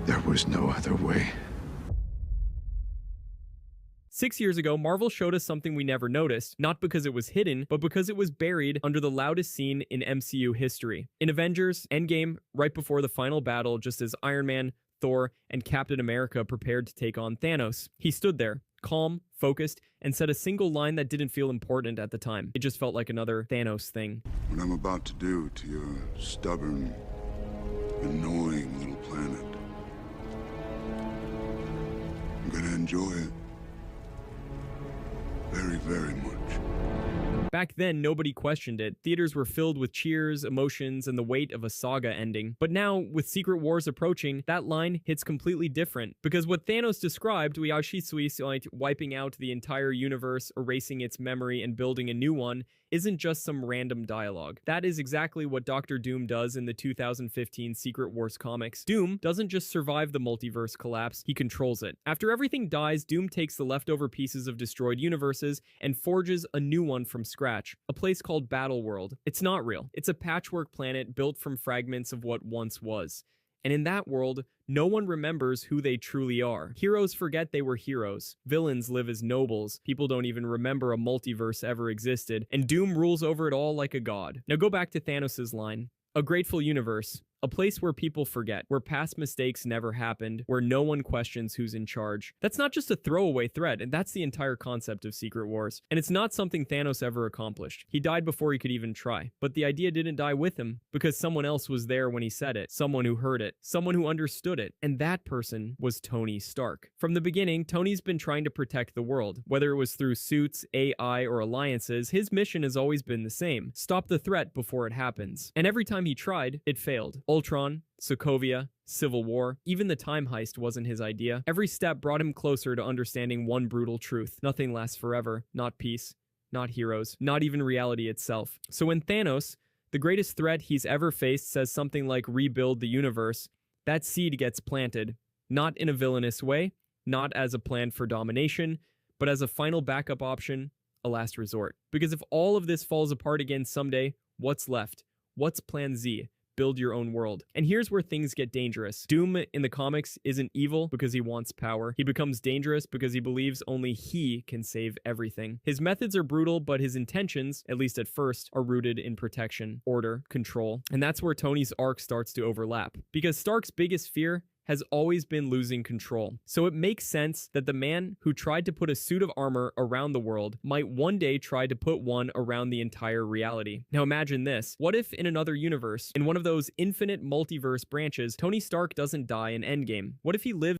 There was no other way. 6 years ago, Marvel showed us something we never noticed, not because it was hidden, but because it was buried under the loudest scene in MCU history. In Avengers Endgame, right before the final battle, just as Iron Man, Thor, and Captain America prepared to take on Thanos, he stood there, calm, focused, and said a single line that didn't feel important at the time. It just felt like another Thanos thing. What I'm about to do to your stubborn, annoying little planet, I'm gonna enjoy it. Very, very much. Back then, nobody questioned it. Theaters were filled with cheers, emotions, and the weight of a saga ending. But now, with Secret Wars approaching, that line hits completely different. Because what Thanos described, wiping out the entire universe, erasing its memory, and building a new one, isn't just some random dialogue. That is exactly what Doctor Doom does in the 2015 Secret Wars comics. Doom doesn't just survive the multiverse collapse, he controls it. After everything dies, Doom takes the leftover pieces of destroyed universes and forges a new one from scratch, a place called Battleworld. It's not real. It's a patchwork planet built from fragments of what once was. And in that world, no one remembers who they truly are. Heroes forget they were heroes. Villains live as nobles. People don't even remember a multiverse ever existed. And Doom rules over it all like a god. Now go back to Thanos' line. A grateful universe. A place where people forget, where past mistakes never happened, where no one questions who's in charge. That's not just a throwaway threat, and that's the entire concept of Secret Wars. And it's not something Thanos ever accomplished. He died before he could even try. But the idea didn't die with him, because someone else was there when he said it, someone who heard it, someone who understood it, and that person was Tony Stark. From the beginning, Tony's been trying to protect the world. Whether it was through suits, AI, or alliances, his mission has always been the same. Stop the threat before it happens. And every time he tried, it failed. Ultron, Sokovia, Civil War, even the time heist wasn't his idea. Every step brought him closer to understanding one brutal truth. Nothing lasts forever. Not peace, not heroes, not even reality itself. So when Thanos, the greatest threat he's ever faced, says something like rebuild the universe, that seed gets planted. Not in a villainous way, not as a plan for domination, but as a final backup option, a last resort. Because if all of this falls apart again someday, what's left? What's Plan Z? Build your own world. And here's where things get dangerous. Doom in the comics isn't evil because he wants power. He becomes dangerous because he believes only he can save everything. His methods are brutal, but his intentions, at least at first, are rooted in protection, order, control. And that's where Tony's arc starts to overlap. Because Stark's biggest fear has always been losing control. So it makes sense that the man who tried to put a suit of armor around the world might one day try to put one around the entire reality. Now imagine this. What if in another universe, in one of those infinite multiverse branches, Tony Stark doesn't die in Endgame? What if he lives